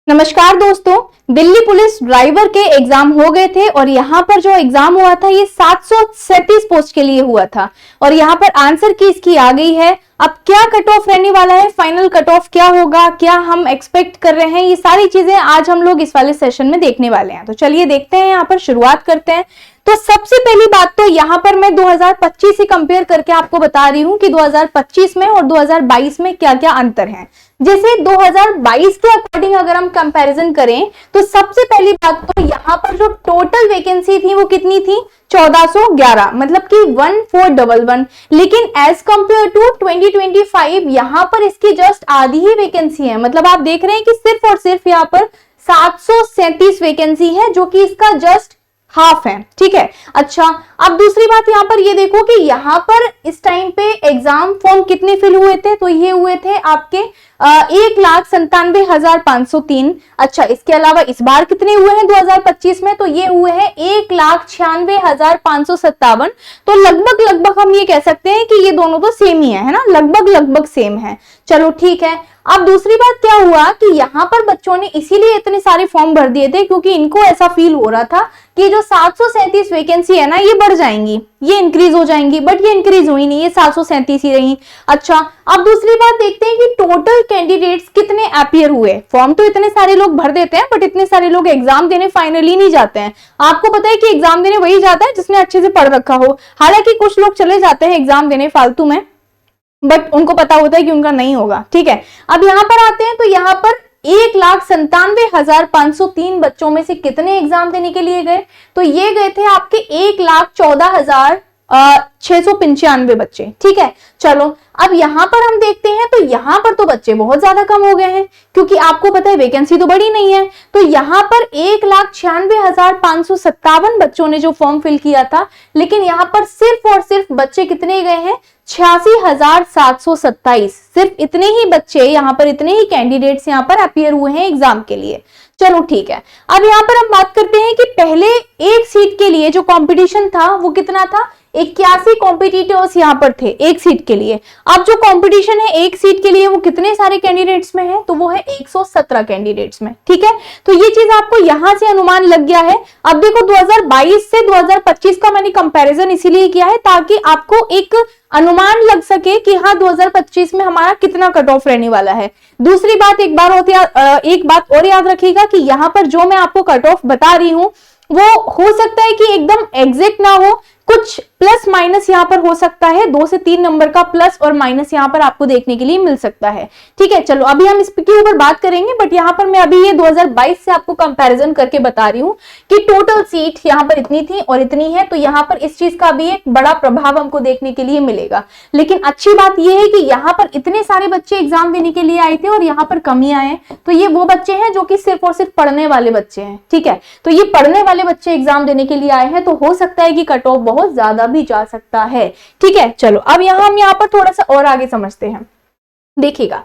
नमस्कार दोस्तों, Delhi police driver के एग्जाम हो गए थे और यहाँ पर जो एग्जाम हुआ था ये 737 पोस्ट के लिए हुआ था और यहाँ पर आंसर की इसकी आ गई है। अब क्या कट ऑफ रहने वाला है, फाइनल कट ऑफ क्या होगा, क्या हम एक्सपेक्ट कर रहे हैं, ये सारी चीजें आज हम लोग इस वाले सेशन में देखने वाले हैं। तो चलिए देखते हैं, यहाँ पर शुरुआत करते हैं। तो सबसे पहली बात तो यहाँ पर मैं 2025 से कंपेयर करके आपको बता रही हूँ कि 2025 में और 2022 में क्या क्या अंतर है। जैसे 2022 के अकॉर्डिंग अगर हम कंपैरिजन करें तो सबसे पहली बात तो यहाँ पर जो टोटल वैकेंसी थी वो कितनी थी, 1411, मतलब कि 1411। लेकिन एज कंपेयर टू 2025 यहाँ पर इसकी जस्ट आधी ही वैकेंसी है। मतलब आप देख रहे हैं कि सिर्फ और सिर्फ यहाँ पर 737 वैकेंसी है, जो कि इसका जस्ट हाफ है। ठीक है, अच्छा अब दूसरी बात यहाँ पर ये देखो कि यहाँ पर इस टाइम पे एग्जाम फॉर्म कितने फिल हुए थे, तो ये हुए थे आपके 1,97,503। अच्छा, इसके अलावा इस बार कितने हुए हैं 2025 में, तो ये हुए हैं 1,96,557। तो लगभग हम ये कह सकते हैं कि ये दोनों तो सेम ही है ना, लगभग सेम है। चलो ठीक है। अब दूसरी बात क्या हुआ कि यहाँ पर बच्चों ने इसीलिए इतने सारे फॉर्म भर दिए थे क्योंकि इनको ऐसा फील हो रहा था कि जो 737 वैकेंसी है ना ये बढ़ जाएंगी, ये इंक्रीज हो जाएंगी, बट ये इंक्रीज हुई नहीं, ये 737 ही रही। अच्छा, अब दूसरी बात देखते हैं कि टोटल कैंडिडेट्स कितने अपीयर हुए। फॉर्म तो इतने सारे लोग भर देते हैं बट इतने सारे लोग एग्जाम देने फाइनली नहीं जाते हैं। आपको पता है कि एग्जाम देने वही जाता है जिसने अच्छे से पढ़ रखा हो। हालांकि कुछ लोग चले जाते हैं एग्जाम देने फालतू में, बट उनको पता होता है कि उनका नहीं होगा। ठीक है, अब यहाँ पर आते हैं तो यहाँ पर 1,97,503 बच्चों में से कितने एग्जाम देने के लिए गए, तो ये गए थे आपके 1,14,695 बच्चे। ठीक है, चलो अब यहां पर हम देखते हैं तो यहां पर तो बच्चे बहुत ज्यादा कम हो गए हैं क्योंकि आपको पता है वैकेंसी तो बड़ी नहीं है। तो यहां पर 1,96,557 बच्चों ने जो फॉर्म फिल किया था, लेकिन यहां पर सिर्फ और सिर्फ बच्चे कितने गए हैं, 86,727। सिर्फ इतने ही बच्चे यहाँ पर, इतने ही कैंडिडेट्स यहाँ पर अपीयर हुए हैं एग्जाम के लिए। चलो ठीक है, अब यहाँ पर हम बात करते हैं कि पहले एक सीट के लिए जो कंपटीशन था वो कितना था, 81 कॉम्पिटिटर्स यहाँ पर थे एक सीट के लिए। अब जो कंपटीशन है एक सीट के लिए वो कितने सारे कैंडिडेट्स में है, तो वो है 117 कैंडिडेट्स में। ठीक है, तो ये चीज आपको यहां से अनुमान लग गया है। अब देखो 2022 से 2025 का मैंने कंपैरिजन इसीलिए किया है ताकि आपको एक अनुमान लग सके कि हाँ 2025 में हमारा कितना कट ऑफ रहने वाला है। दूसरी बात एक बात और याद रखिएगा कि यहाँ पर जो मैं आपको कट ऑफ बता रही हूँ वो हो सकता है कि एकदम एग्जैक्ट ना हो, कुछ प्लस माइनस यहाँ पर हो सकता है, 2 से 3 नंबर का प्लस और माइनस यहाँ पर आपको देखने के लिए मिल सकता है। ठीक है, चलो अभी हम इसके ऊपर बात करेंगे, बट यहाँ पर मैं अभी ये 2022 से आपको कंपैरिजन करके बता रही हूँ कि टोटल सीट यहाँ पर इतनी थी और इतनी है। तो यहाँ पर इस चीज का भी एक बड़ा प्रभाव हमको देखने के लिए मिलेगा। लेकिन अच्छी बात यह है कि यहाँ पर इतने सारे बच्चे एग्जाम देने के लिए आए थे और यहाँ पर कम ही आए, तो ये वो बच्चे हैं जो कि सिर्फ और सिर्फ पढ़ने वाले बच्चे हैं। ठीक है, तो ये पढ़ने वाले बच्चे एग्जाम देने के लिए आए हैं, तो हो सकता है कि कट ऑफ बहुत ज्यादा भी जा सकता है। ठीक है, चलो अब हम यहाँ पर थोड़ा सा और आगे समझते हैं। देखिएगा,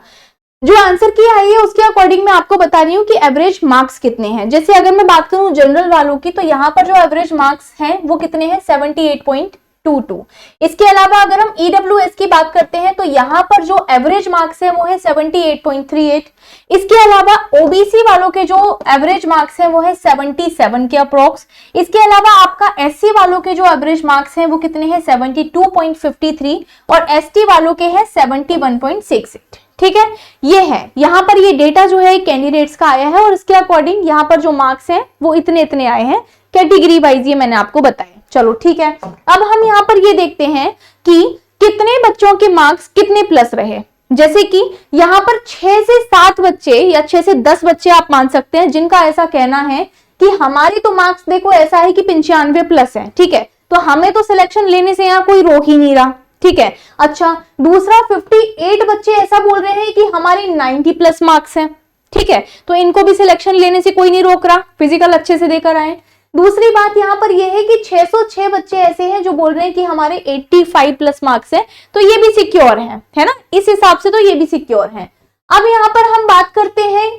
जो आंसर की आई है उसके अकॉर्डिंग मैं आपको बता रही हूँ कि एवरेज मार्क्स कितने हैं। जैसे अगर मैं बात करूं जनरल वालों की, तो यहाँ पर जो एवरेज मार्क्स हैं वो कितने हैं, 78.22। इसके अलावा अगर हम ईडब्ल्यूएस की बात करते हैं तो यहाँ पर जो एवरेज मार्क्स है वो है 78.38। इसके अलावा ओबीसी वालों के जो एवरेज मार्क्स है वो है 77 के अप्रोक्स। इसके अलावा आपका एससी वालों के जो एवरेज मार्क्स हैं वो कितने हैं, 72.53 और एसटी वालों के हैं 71.68। ठीक है, ये है यहाँ पर ये डेटा जो है कैंडिडेट्स का आया है और इसके अकॉर्डिंग यहाँ पर जो मार्क्स हैं वो इतने आए हैं, कैटेगरी वाइज ये मैंने आपको बताया। चलो ठीक है, अब हम यहाँ पर ये देखते हैं कि कितने बच्चों के मार्क्स कितने प्लस रहे। जैसे कि यहाँ पर 6 से 7 बच्चे या 6 से 10 बच्चे आप मान सकते हैं जिनका ऐसा कहना है कि हमारे तो मार्क्स देखो ऐसा है कि 95 प्लस है। ठीक है, तो हमें तो सिलेक्शन लेने से यहाँ कोई रोक ही नहीं रहा। ठीक है, अच्छा दूसरा 58 बच्चे ऐसा बोल रहे हैं कि हमारे 90 प्लस मार्क्स हैं। ठीक है, तो इनको भी सिलेक्शन लेने से कोई नहीं रोक रहा, फिजिकल अच्छे से देकर आए। दूसरी बात यहाँ पर यह है कि 606 बच्चे ऐसे हैं जो बोल रहे हैं कि हमारे 85 प्लस मार्क्स हैं, तो ये भी सिक्योर है ना, इस हिसाब से तो ये भी सिक्योर है। अब यहाँ पर हम बात करते हैं,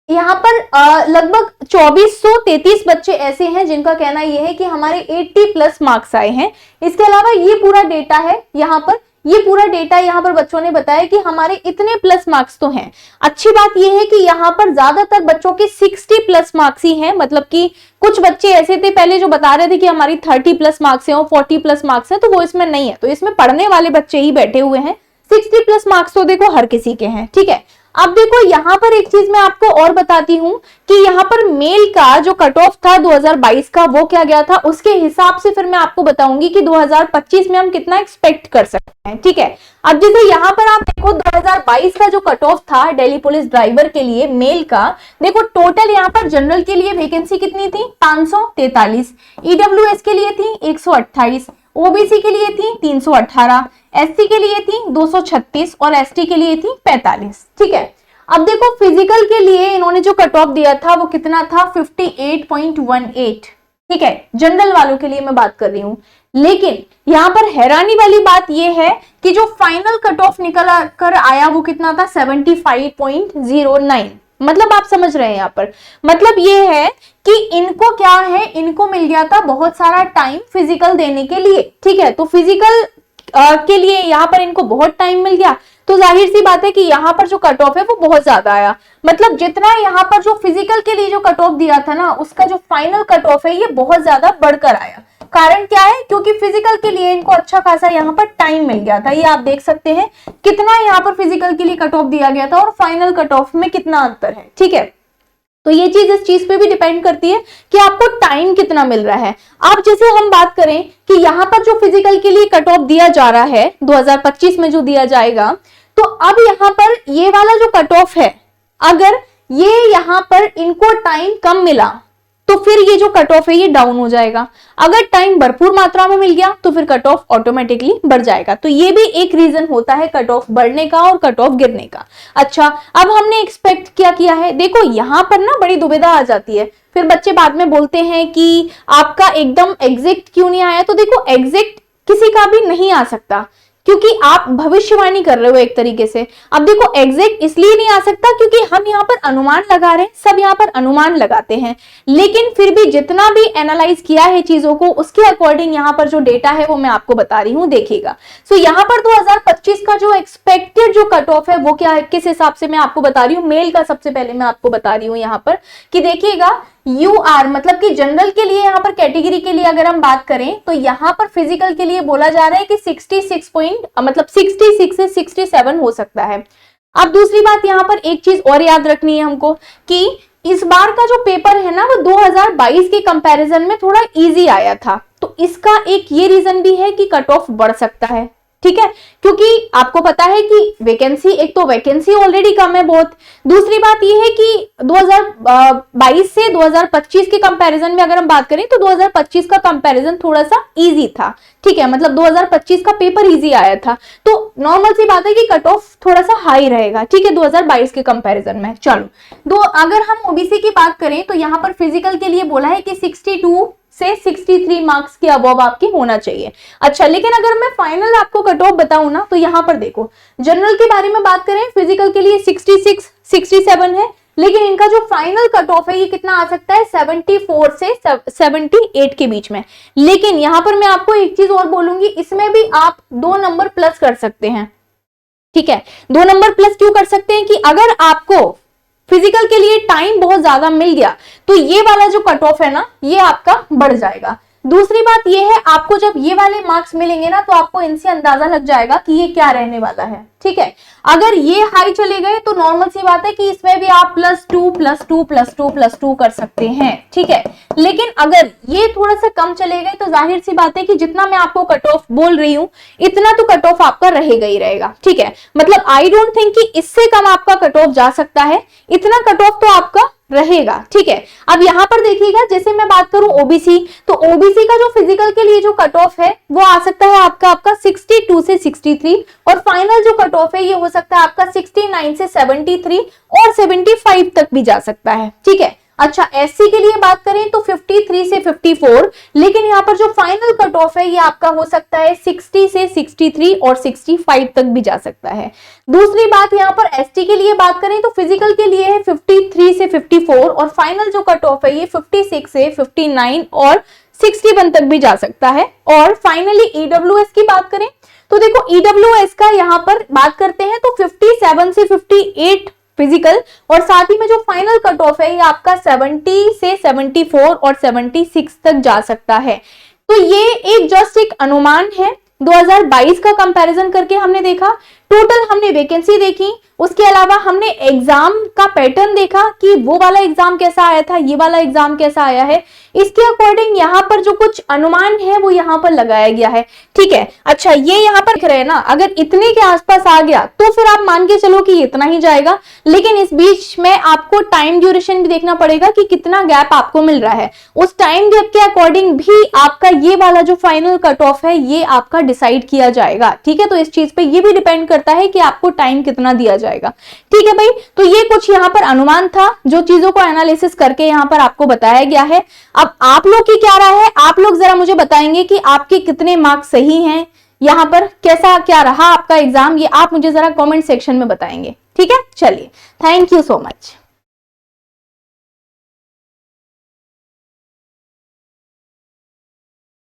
यहाँ पर लगभग 2433 बच्चे ऐसे हैं जिनका कहना यह है कि हमारे 80 प्लस मार्क्स आए हैं। इसके अलावा ये पूरा डेटा है यहाँ पर, ये पूरा डेटा यहाँ पर बच्चों ने बताया कि हमारे इतने प्लस मार्क्स तो हैं। अच्छी बात ये है कि यहाँ पर ज्यादातर बच्चों के 60 प्लस मार्क्स ही हैं, मतलब कि कुछ बच्चे ऐसे थे पहले जो बता रहे थे कि हमारी 30 प्लस मार्क्स है और 40 प्लस मार्क्स है, तो वो इसमें नहीं है, तो इसमें पढ़ने वाले बच्चे ही बैठे हुए हैं। 60 प्लस मार्क्स तो देखो हर किसी के हैं, ठीक है। अब देखो यहाँ पर एक चीज मैं आपको और बताती हूँ कि यहाँ पर मेल का जो कट ऑफ था 2022 का वो क्या गया था, उसके हिसाब से फिर मैं आपको बताऊंगी कि 2025 में हम कितना एक्सपेक्ट कर सकते हैं, ठीक है। अब जैसे यहाँ पर आप देखो 2022 का जो कट ऑफ था दिल्ली पुलिस ड्राइवर के लिए मेल का, देखो टोटल यहाँ पर जनरल के लिए वैकेंसी कितनी थी 543, ईडब्ल्यूएस के लिए थी 128, ओबीसी के लिए थी 318, एससी के लिए थी 236 और एसटी के लिए थी 45, ठीक है। अब देखो फिजिकल के लिए इन्होंने जो कट ऑफ दिया था वो कितना था 58.18, ठीक है, जनरल वालों के लिए मैं बात कर रही हूं। लेकिन यहां पर हैरानी वाली बात यह है कि जो फाइनल कट ऑफ निकल कर आया वो कितना था 75.09, मतलब आप समझ रहे हैं यहाँ पर, मतलब ये है कि इनको क्या है, इनको मिल गया था बहुत सारा टाइम फिजिकल देने के लिए, ठीक है। तो फिजिकल के लिए यहाँ पर इनको बहुत टाइम मिल गया, तो जाहिर सी बात है कि यहाँ पर जो कट ऑफ है वो बहुत ज्यादा आया, मतलब जितना यहाँ पर जो फिजिकल के लिए जो कट ऑफ दिया था ना उसका जो फाइनल कट ऑफ है ये बहुत ज्यादा बढ़कर आया। कारण क्या है, क्योंकि फिजिकल के लिए इनको अच्छा खासा यहाँ पर टाइम मिल गया था। ये आप देख सकते हैं कितना यहाँ पर फिजिकल के लिए कट ऑफ दिया गया था और फाइनल कट ऑफ में कितना अंतर है, ठीक है। तो ये चीज इस चीज पे भी डिपेंड करती है कि आपको टाइम कितना मिल रहा है। अब जैसे हम बात करें कि यहाँ पर जो फिजिकल के लिए कट ऑफ दिया जा रहा है 2025 में जो दिया जाएगा, तो अब यहाँ पर ये वाला जो कट ऑफ है, अगर ये यहाँ पर इनको टाइम कम मिला तो फिर ये जो कट ऑफ है ये डाउन हो जाएगा। अगर टाइम भरपूर मात्रा में मिल गया तो फिर कट ऑफ ऑटोमेटिकली बढ़ जाएगा। तो ये भी एक रीजन होता है कट ऑफ बढ़ने का और कट ऑफ गिरने का। अच्छा, अब हमने एक्सपेक्ट क्या किया है, देखो यहाँ पर ना बड़ी दुविधा आ जाती है, फिर बच्चे बाद में बोलते हैं कि आपका एकदम एग्जैक्ट क्यों नहीं आया। तो देखो एग्जैक्ट किसी का भी नहीं आ सकता, क्योंकि आप भविष्यवाणी कर रहे हो एक तरीके से। अब देखो एग्जैक्ट इसलिए नहीं आ सकता क्योंकि हम यहाँ पर अनुमान लगा रहे हैं, सब यहाँ पर अनुमान लगाते हैं, लेकिन फिर भी जितना भी एनालाइज किया है चीजों को उसके अकॉर्डिंग यहाँ पर जो डेटा है वो मैं आपको बता रही हूँ, देखिएगा। सो यहाँ पर 2025 का जो एक्सपेक्टेड जो कट ऑफ है वो क्या है, किस हिसाब से मैं आपको बता रही हूँ। मेल का सबसे पहले मैं आपको बता रही हूँ यहाँ पर कि देखिएगा UR मतलब कि जनरल के लिए, यहाँ पर कैटेगरी के लिए अगर हम बात करें तो यहाँ पर फिजिकल के लिए बोला जा रहा है कि 66 से 67 हो सकता है। अब दूसरी बात यहाँ पर एक चीज और याद रखनी है हमको कि इस बार का जो पेपर है ना वो 2022 के कंपैरिजन में थोड़ा इजी आया था, तो इसका एक ये रीजन भी है कि कट ऑफ बढ़ सकता है, ठीक है। क्योंकि आपको पता है कि वैकेंसी, एक तो वैकेंसी ऑलरेडी कम है बहुत, दूसरी बात यह है कि 2022 से 2025 के कंपैरिजन में अगर हम बात करें तो 2025 का कंपैरिजन थोड़ा सा इजी था, ठीक है, मतलब 2025 का पेपर इजी आया था, तो नॉर्मल सी बात है कि कट ऑफ थोड़ा सा हाई रहेगा, ठीक है, 2022 के कंपैरिजन में। चलो अगर हम ओबीसी की बात करें तो यहाँ पर फिजिकल के लिए बोला है कि 62 से 63 मार्क्स के अबव आपकी होना चाहिए। अच्छा, लेकिन अगर मैं फाइनल आपको कट ऑफ बताऊं ना तो यहाँ पर देखो जनरल के बारे में बात करें, फिजिकल के लिए 66, 67 है, लेकिन इनका जो फाइनल कट ऑफ है ये कितना आ सकता है 74 से 78 के बीच में। लेकिन यहाँ पर मैं आपको एक चीज और बोलूंगी, इसमें भी आप 2 नंबर प्लस कर सकते हैं, ठीक है। 2 नंबर प्लस क्यों कर सकते हैं कि अगर आपको फिजिकल के लिए टाइम बहुत ज्यादा मिल गया तो ये वाला जो कट ऑफ है ना ये आपका बढ़ जाएगा। दूसरी बात ये है, आपको जब ये वाले मार्क्स मिलेंगे ना तो आपको इनसे अंदाजा लग जाएगा कि ये क्या रहने वाला है, ठीक है। अगर ये हाई चले गए तो नॉर्मल सी बात है कि इसमें भी आप +2 कर सकते हैं, ठीक है। लेकिन अगर ये थोड़ा सा कम चले गए तो जाहिर सी बात है कि जितना मैं आपको कट ऑफ बोल रही हूं इतना तो कट ऑफ आपका रहेगा ही रहेगा, ठीक है। मतलब आई डोंट थिंक कि इससे कम आपका कट ऑफ जा सकता है, इतना कट ऑफ तो आपका रहेगा, ठीक है। अब यहाँ पर देखिएगा, जैसे मैं बात करूं ओबीसी, तो ओबीसी का जो फिजिकल के लिए जो कट ऑफ है वो आ सकता है आपका 62 से 63 और फाइनल जो कट ऑफ है ये हो सकता है आपका 69 से 73 और 75 तक भी जा सकता है, ठीक है। अच्छा, एससी के लिए बात करें तो 53 से 54, लेकिन यहाँ पर जो फाइनल कट ऑफ है ये आपका हो सकता है 60 से 63 और 65 तक भी जा सकता है। दूसरी बात यहाँ पर एसटी के लिए बात करें तो फिजिकल के लिए है 53 से 54 और फाइनल जो कट ऑफ है ये 56 से 59 और 61 तक भी जा सकता है। और फाइनली ईडब्ल्यूएस की बात करें तो देखो ईडब्ल्यूएस का यहाँ पर बात करते हैं तो 57 से 58 फिजिकल, और साथ ही में जो फाइनल कट ऑफ है ये आपका 70 से 74 और 76 तक जा सकता है। तो ये एक जस्ट एक अनुमान है। 2022 का कंपैरिजन करके हमने देखा, टोटल हमने वैकेंसी देखी, उसके अलावा हमने एग्जाम का पैटर्न देखा कि वो वाला एग्जाम कैसा आया था, ये वाला एग्जाम कैसा आया है, इसके अकॉर्डिंग यहाँ पर जो कुछ अनुमान है वो यहाँ पर लगाया गया है। ठीक है, अच्छा ये यहाँ पर दिख रहे हैं ना, अगर इतने के आसपास आ गया तो फिर आप मान के चलो कि इतना ही जाएगा, लेकिन इस बीच में आपको टाइम ड्यूरेशन भी देखना पड़ेगा कि कितना गैप आपको मिल रहा है, उस टाइम गैप के अकॉर्डिंग भी आपका ये वाला जो फाइनल कट ऑफ है ये आपका डिसाइड किया जाएगा। ठीक है, तो इस चीज पे ये भी डिपेंड करता है कि आपको टाइम कितना दिया जाएगा। ठीक है भाई, तो ये कुछ यहाँ पर अनुमान था जो चीजों को एनालिसिस करके यहाँ पर आपको बताया गया है। अब आप लोग की क्या राय है, आप लोग जरा मुझे बताएंगे कि आपके कितने मार्क्स सही हैं, यहाँ पर कैसा क्या रहा आपका एग्जाम, ये आप मुझे जरा कमेंट सेक्शन में बताएंगे। ठीक है, चलिए, थैंक यू सो मच।